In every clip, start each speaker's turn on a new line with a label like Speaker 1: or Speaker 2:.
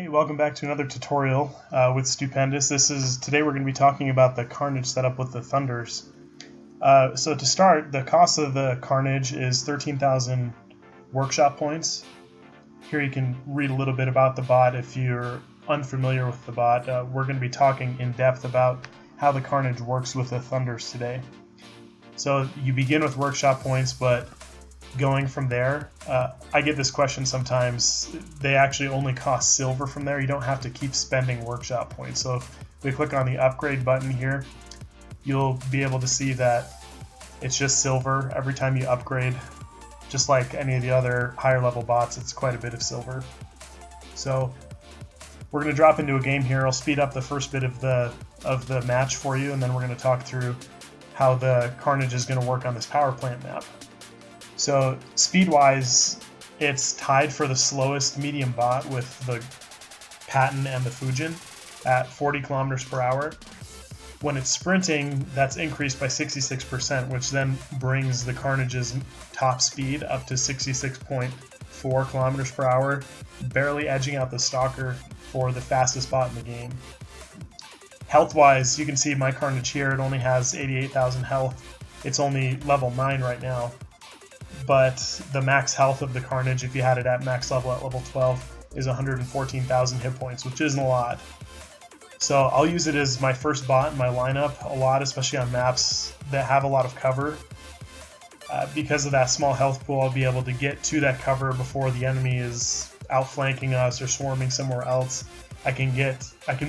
Speaker 1: Hey, welcome back to another tutorial with Pendous. Today we're going to be talking about the Carnage setup with the Thunders. So to start, the cost of the Carnage is 13,000 workshop points. Here you can read a little bit about the bot if you're unfamiliar with the bot. We're going to be talking in depth about how the Carnage works with the Thunders today. So you begin with workshop points, but going from there, I get this question sometimes. They actually only cost silver from there. You don't have to keep spending workshop points. So if we click on the upgrade button here, you'll be able to see that it's just silver every time you upgrade. Just like any of the other higher level bots, it's quite a bit of silver. So we're going to drop into a game here. I'll speed up the first bit of the match for you, and then we're going to talk through how the Carnage is going to work on this power plant map. So speed-wise, it's tied for the slowest medium bot with the Patton and the Fujin at 40 kilometers per hour. When it's sprinting, that's increased by 66%, which then brings the Carnage's top speed up to 66.4 kilometers per hour, barely edging out the Stalker for the fastest bot in the game. Health-wise, you can see my Carnage here, it only has 88,000 health. It's only level 9 right now. But the max health of the Carnage, if you had it at max level at level 12, is 114,000 hit points, which isn't a lot. So I'll use it as my first bot in my lineup a lot, especially on maps that have a lot of cover. Because of that small health pool, I'll be able to get to that cover before the enemy is outflanking us or swarming somewhere else. I can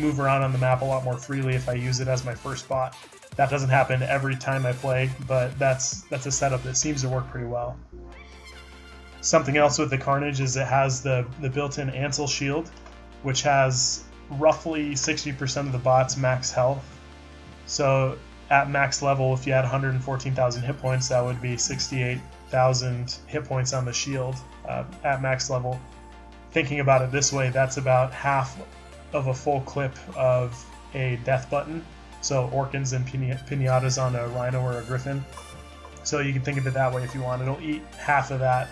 Speaker 1: move around on the map a lot more freely if I use it as my first bot. That doesn't happen every time I play, but that's a setup that seems to work pretty well. Something else with the Carnage is it has the built-in Ansel shield, which has roughly 60% of the bot's max health. So at max level, if you had 114,000 hit points, that would be 68,000 hit points on the shield at max level. Thinking about it this way, that's about half of a full clip of a death button. So Orkans and Pinatas on a Rhino or a Griffin. So you can think of it that way if you want. It'll eat half of that,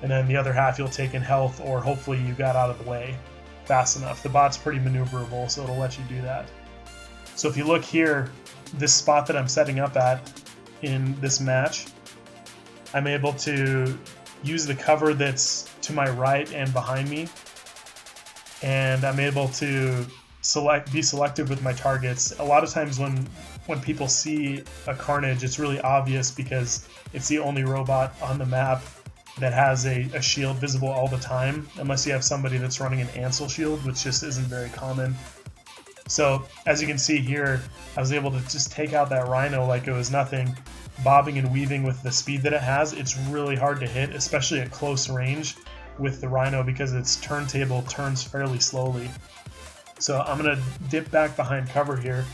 Speaker 1: and then the other half you'll take in health, or hopefully you got out of the way fast enough. The bot's pretty maneuverable, so it'll let you do that. So if you look here, this spot that I'm setting up at in this match, I'm able to use the cover that's to my right and behind me, and I'm able to be selective with my targets. A lot of times when people see a Carnage, it's really obvious because it's the only robot on the map that has a shield visible all the time, unless you have somebody that's running an Ansel shield, which just isn't very common. So as you can see here, I was able to just take out that Rhino like it was nothing, bobbing and weaving with the speed that it has. It's really hard to hit, especially at close range with the Rhino, because its turntable turns fairly slowly. So I'm going to dip back behind cover here,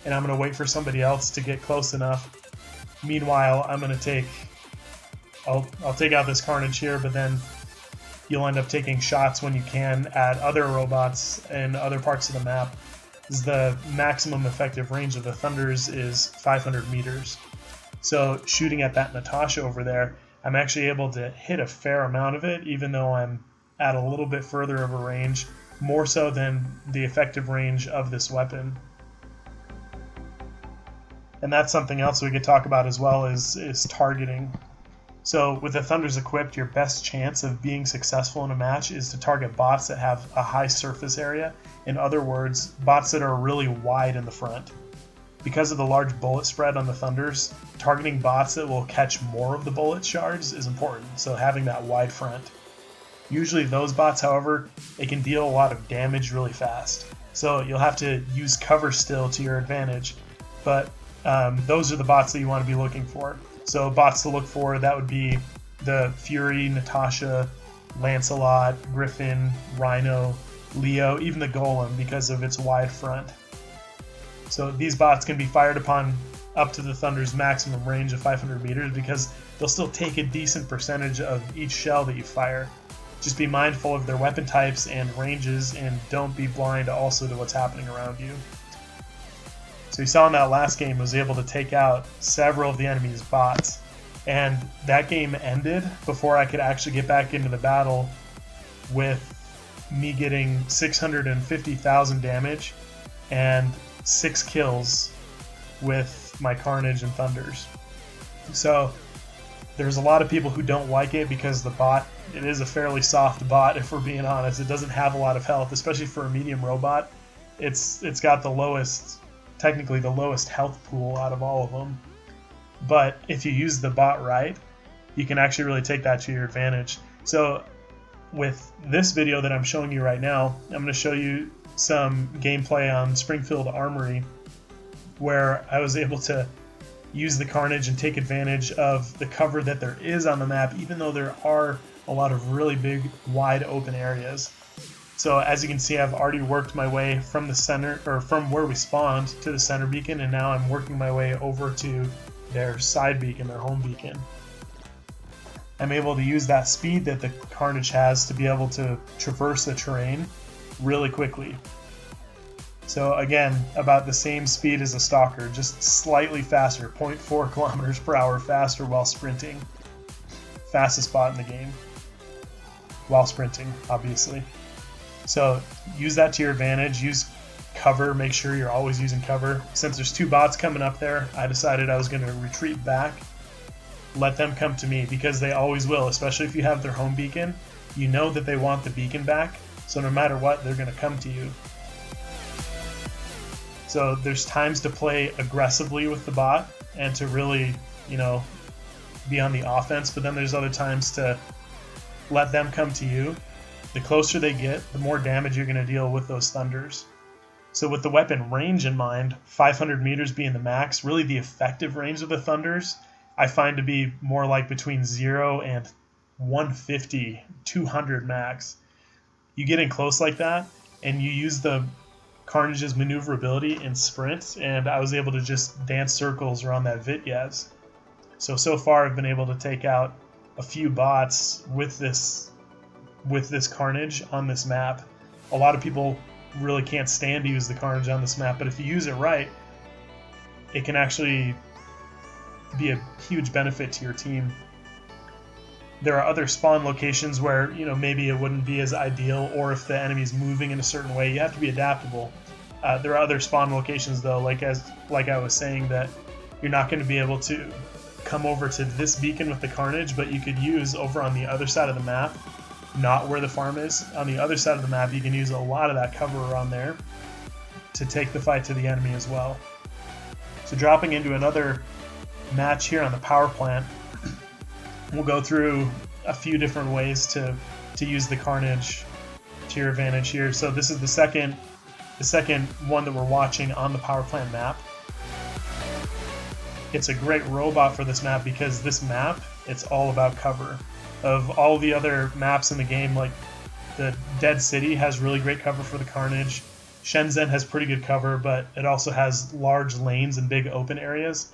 Speaker 1: and I'm going to wait for somebody else to get close enough. Meanwhile, I'm going to I'll take out this Carnage here, but then you'll end up taking shots when you can at other robots and other parts of the map. The maximum effective range of the Thunders is 500 meters. So shooting at that Natasha over there, I'm actually able to hit a fair amount of it, even though I'm at a little bit further of a range, more so than the effective range of this weapon. And that's something else we could talk about as well, is targeting. So with the Thunders equipped, your best chance of being successful in a match is to target bots that have a high surface area. In other words, bots that are really wide in the front. Because of the large bullet spread on the Thunders, targeting bots that will catch more of the bullet shards is important, so having that wide front. Usually those bots, however, they can deal a lot of damage really fast. So you'll have to use cover still to your advantage. But those are the bots that you want to be looking for. So bots to look for, that would be the Fury, Natasha, Lancelot, Griffin, Rhino, Leo, even the Golem, because of its wide front. So these bots can be fired upon up to the Thunder's maximum range of 500 meters because they'll still take a decent percentage of each shell that you fire. Just be mindful of their weapon types and ranges, and don't be blind also to what's happening around you. So you saw in that last game, I was able to take out several of the enemy's bots, and that game ended before I could actually get back into the battle with me getting 650,000 damage and 6 kills with my Carnage and Thunders. So there's a lot of people who don't like it because the bot, it is a fairly soft bot if we're being honest. It doesn't have a lot of health, especially for a medium robot. It's got the lowest, technically the lowest health pool out of all of them. But if you use the bot right, you can actually really take that to your advantage. So with this video that I'm showing you right now, I'm going to show you some gameplay on Springfield Armory where I was able to use the Carnage and take advantage of the cover that there is on the map, even though there are a lot of really big, wide open areas. So as you can see, I've already worked my way from the center, or from where we spawned to the center beacon, and now I'm working my way over to their side beacon, their home beacon. I'm able to use that speed that the Carnage has to be able to traverse the terrain really quickly. So again, about the same speed as a Stalker, just slightly faster, 0.4 kilometers per hour faster while sprinting. Fastest bot in the game, while sprinting, obviously. So use that to your advantage, use cover, make sure you're always using cover. Since there's 2 bots coming up there, I decided I was going to retreat back, let them come to me, because they always will, especially if you have their home beacon. You know that they want the beacon back, so no matter what, they're going to come to you. So there's times to play aggressively with the bot and to really, be on the offense, but then there's other times to let them come to you. The closer they get, the more damage you're going to deal with those Thunders. So with the weapon range in mind, 500 meters being the max, really the effective range of the Thunders, I find to be more like between 0 and 150, 200 max. You get in close like that, and you use the Carnage's maneuverability in sprint, and I was able to just dance circles around that Vityaz. So far I've been able to take out a few bots with this Carnage on this map. A lot of people really can't stand to use the Carnage on this map, but if you use it right, it can actually be a huge benefit to your team. There are other spawn locations where, maybe it wouldn't be as ideal, or if the enemy's moving in a certain way, you have to be adaptable. There are other spawn locations, though, like I was saying, that you're not going to be able to come over to this beacon with the Carnage, but you could use over on the other side of the map, not where the farm is. On the other side of the map, you can use a lot of that cover around there to take the fight to the enemy as well. So dropping into another match here on the power plant, we'll go through a few different ways to use the Carnage to your advantage here. So this is the second one that we're watching on the power plant map. It's a great robot for this map because this map, it's all about cover. Of all the other maps in the game, like the Dead City has really great cover for the Carnage. Shenzhen has pretty good cover, but it also has large lanes and big open areas.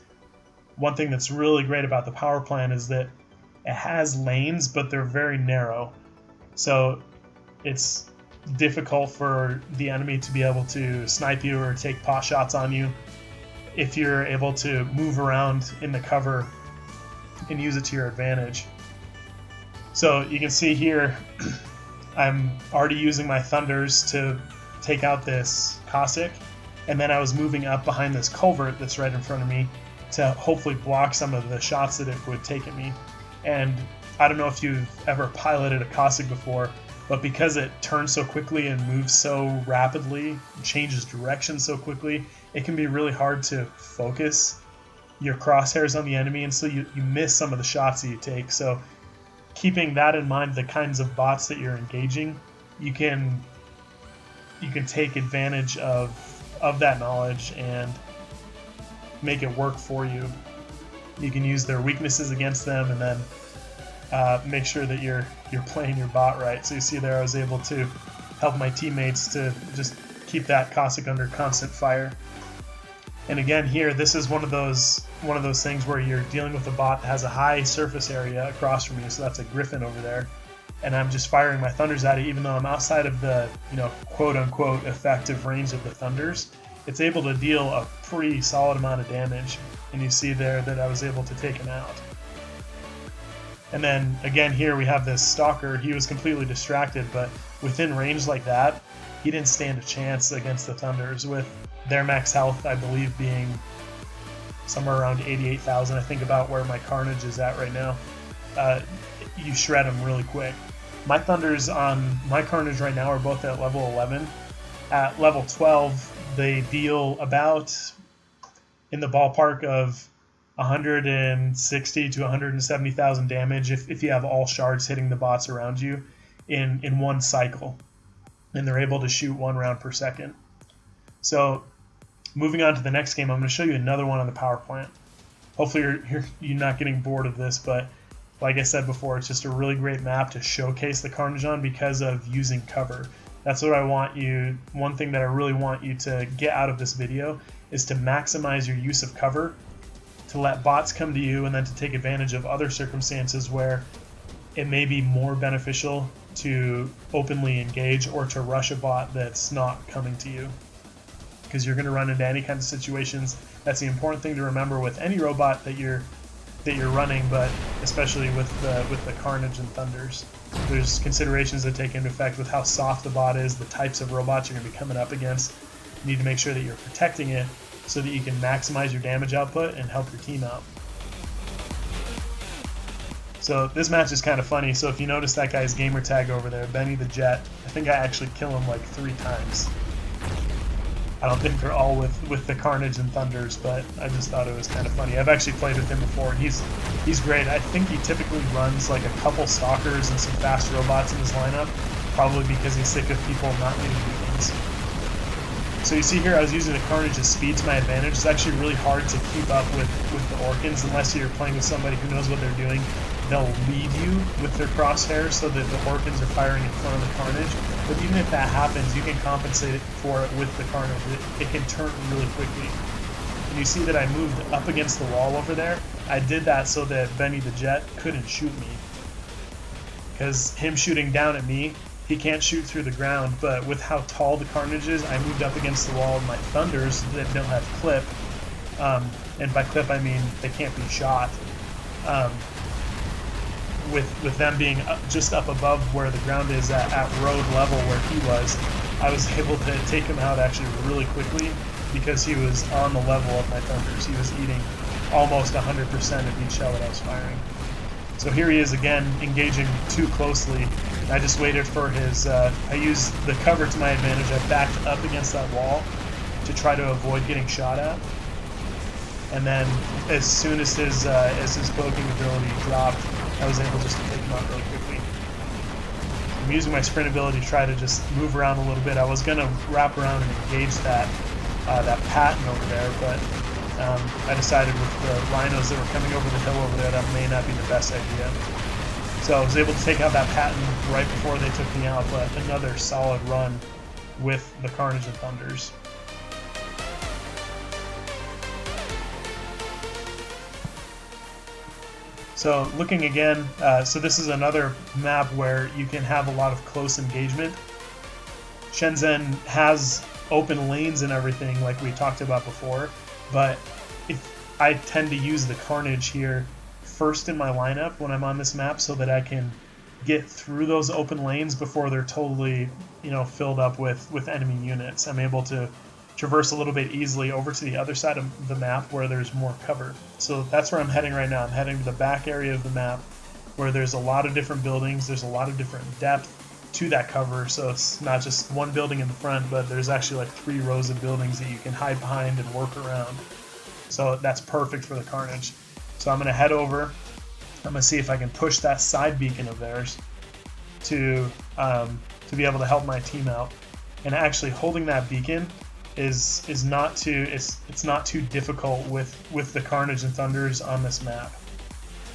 Speaker 1: One thing that's really great about the power plant is that it has lanes, but they're very narrow. So it's difficult for the enemy to be able to snipe you or take pot shots on you if you're able to move around in the cover and use it to your advantage. So you can see here, I'm already using my Thunders to take out this Cossack, and then I was moving up behind this culvert that's right in front of me to hopefully block some of the shots that it would take at me. And I don't know if you've ever piloted a Cossack before, but because it turns so quickly and moves so rapidly, changes direction so quickly, it can be really hard to focus your crosshairs on the enemy, and so you miss some of the shots that you take. So keeping that in mind, the kinds of bots that you're engaging, you can take advantage of that knowledge and make it work for you. You can use their weaknesses against them, and then make sure that you're playing your bot right. So you see there, I was able to help my teammates to just keep that Cossack under constant fire. And again, here, this is one of those things where you're dealing with a bot that has a high surface area across from you. So that's a Griffin over there, and I'm just firing my Thunders at it, even though I'm outside of the quote unquote effective range of the Thunders. It's able to deal a pretty solid amount of damage, and you see there that I was able to take him out. And then again here we have this Stalker. He was completely distracted, but within range like that, he didn't stand a chance against the Thunders, with their max health, I believe, being somewhere around 88,000. I think about where my Carnage is at right now. You shred them really quick. My Thunders on my Carnage right now are both at level 11. At level 12, they deal about in the ballpark of 160 to 170,000 damage if you have all shards hitting the bots around you in one cycle. And they're able to shoot 1 round per second. So moving on to the next game, I'm going to show you another one on the power plant. Hopefully you're not getting bored of this, but like I said before, it's just a really great map to showcase the Carnage on because of using cover. That's what I want you, one thing that I really want you to get out of this video is to maximize your use of cover, to let bots come to you, and then to take advantage of other circumstances where it may be more beneficial to openly engage or to rush a bot that's not coming to you. Because you're going to run into any kind of situations. That's the important thing to remember with any robot that you're running, but especially with the Carnage and Thunders. There's considerations that take into effect with how soft the bot is, the types of robots you're going to be coming up against. You need to make sure that you're protecting it so that you can maximize your damage output and help your team out. So this match is kind of funny. So if you notice that guy's gamer tag over there, Benny the Jet, I think I actually kill him like 3 times. I don't think they're all with the Carnage and Thunders, but I just thought it was kind of funny. I've actually played with him before, and he's great. I think he typically runs like a couple Stalkers and some fast robots in his lineup, probably because he's sick of people not needing beacons. So you see here, I was using the Carnage's speed to my advantage. It's actually really hard to keep up with the Orkans unless you're playing with somebody who knows what they're doing. They'll lead you with their crosshairs so that the Orkans are firing in front of the Carnage. But even if that happens, you can compensate for it with the Carnage. It can turn really quickly. And you see that I moved up against the wall over there. I did that so that Benny the Jet couldn't shoot me. Because him shooting down at me, he can't shoot through the ground, but with how tall the Carnage is, I moved up against the wall of my Thunders that don't have clip. And by clip, I mean they can't be shot. With them being just up above where the ground is at road level where he was, I was able to take him out actually really quickly because he was on the level of my Thunders. He was eating almost 100% of each shell that I was firing. So here he is again, engaging too closely. I just waited for his, I used the cover to my advantage. I backed up against that wall to try to avoid getting shot at. And then as soon as his cloaking ability dropped, I was able just to take him out really quickly. I'm using my sprint ability to try to just move around a little bit. I was going to wrap around and engage that pattern over there, but I decided with the rhinos that were coming over the hill over there, that may not be the best idea. So I was able to take out that pattern right before they took me out, but another solid run with the Carnage and Thunders. So looking again, so this is another map where you can have a lot of close engagement. Shenzhen has open lanes and everything like we talked about before, but if I tend to use the Carnage here first in my lineup when I'm on this map so that I can get through those open lanes before they're totally, filled up with enemy units. I'm able to traverse a little bit easily over to the other side of the map where there's more cover. So that's where I'm heading right now. I'm heading to the back area of the map where there's a lot of different buildings, there's a lot of different depth to that cover, so it's not just one building in the front, but there's actually like 3 rows of buildings that you can hide behind and work around. So that's perfect for the Carnage. So I'm going to head over, I'm going to see if I can push that side beacon of theirs to be able to help my team out. And actually holding that beacon is not too it's not too difficult with the Carnage and Thunders on this map.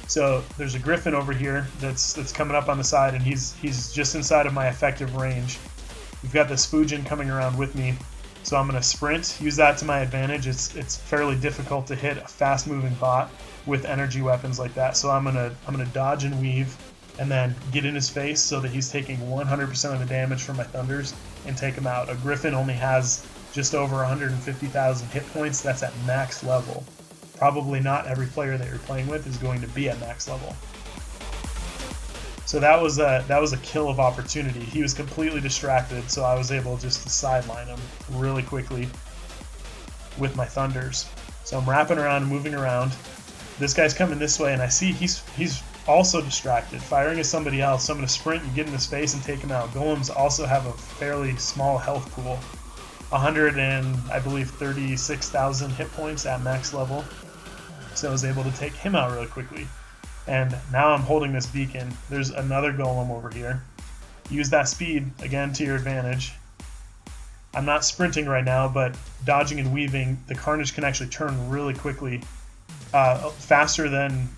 Speaker 1: So there's a Griffin over here that's coming up on the side, and he's just inside of my effective range. We've got this Fujin coming around with me, so I'm going to sprint, use that to my advantage. It's fairly difficult to hit a fast moving bot with energy weapons like that, so I'm gonna dodge and weave and then get in his face so that he's taking 100% of the damage from my Thunders and take him out. A Griffin only has just over 150,000 hit points. That's at max level. Probably not every player that you're playing with is going to be at max level. So that was a kill of opportunity. He was completely distracted, so I was able just to sideline him really quickly with my thunders. So I'm wrapping around, moving around. This guy's coming this way, and I see he's also distracted. Firing at somebody else, so I'm going to sprint and get in his face and take him out. Golems also have a fairly small health pool. 100 and I believe 36,000 hit points at max level. So I was able to take him out really quickly. And now I'm holding this beacon. There's another golem over here. Use that speed, again, to your advantage. I'm not sprinting right now, but dodging and weaving, the Carnage can actually turn really quickly, faster than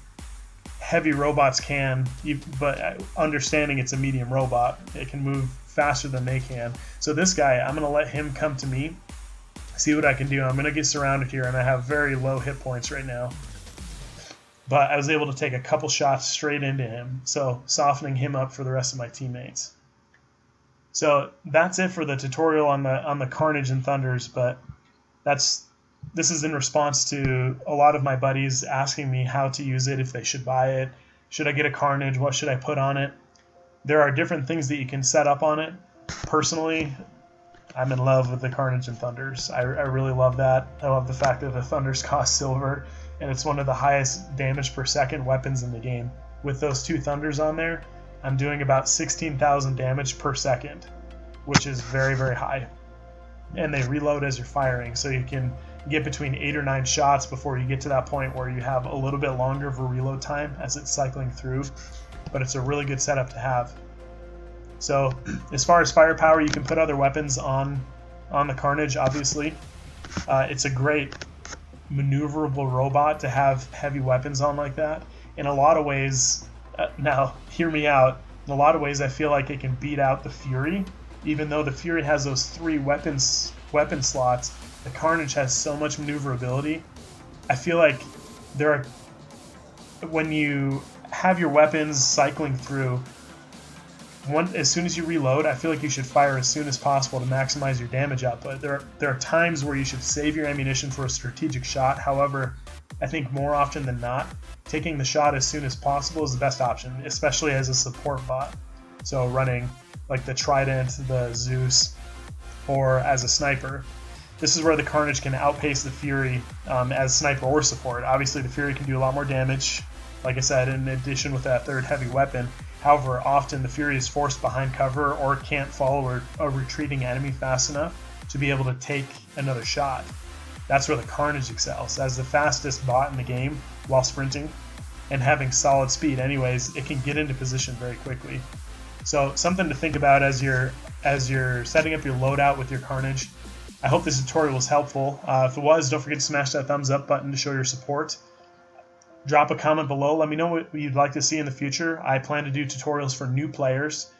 Speaker 1: heavy robots can, but understanding it's a medium robot, it can move faster than they can. So this guy, I'm going to let him come to me, see what I can do. I'm going to get surrounded here, and I have very low hit points right now. But I was able to take a couple shots straight into him, so softening him up for the rest of my teammates. So that's it for the tutorial on the Carnage and Thunders, but this is in response to a lot of my buddies asking me how to use it, if they should buy it, should I get a Carnage, what should I put on it. There are different things that you can set up on it. Personally, I'm in love with the Carnage and Thunders. I really love that. I love the fact that the Thunders cost silver, and it's one of the highest damage per second weapons in the game. With those two Thunders on there, I'm doing about 16,000 damage per second, which is very, very high. And they reload as you're firing, so you can get between 8 or 9 shots before you get to that point where you have a little bit longer of a reload time as it's cycling through. But it's a really good setup to have. So as far as firepower, you can put other weapons on the Carnage, obviously. It's a great maneuverable robot to have heavy weapons on like that. In a lot of ways, now hear me out, in a lot of ways I feel like it can beat out the Fury. Even though the Fury has those 3 weapon slots, the Carnage has so much maneuverability. I feel like when you have your weapons cycling through, as soon as you reload, I feel like you should fire as soon as possible to maximize your damage output. There are times where you should save your ammunition for a strategic shot. However, I think more often than not, taking the shot as soon as possible is the best option, especially as a support bot. So running like the Trident, the Zeus, or as a sniper. This is where the Carnage can outpace the Fury as sniper or support. Obviously, the Fury can do a lot more damage, like I said, in addition with that 3rd heavy weapon. However, often the Fury is forced behind cover or can't follow a retreating enemy fast enough to be able to take another shot. That's where the Carnage excels. As the fastest bot in the game while sprinting and having solid speed anyways, it can get into position very quickly. So something to think about as you're setting up your loadout with your Carnage. I hope this tutorial was helpful. If it was, don't forget to smash that thumbs up button to show your support. Drop a comment below. Let me know what you'd like to see in the future. I plan to do tutorials for new players.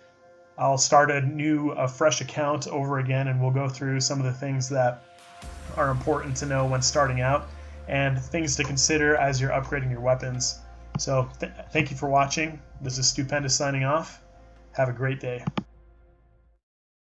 Speaker 1: I'll start a fresh account over again, and we'll go through some of the things that are important to know when starting out and things to consider as you're upgrading your weapons. So thank you for watching. This is Pendous signing off. Have a great day.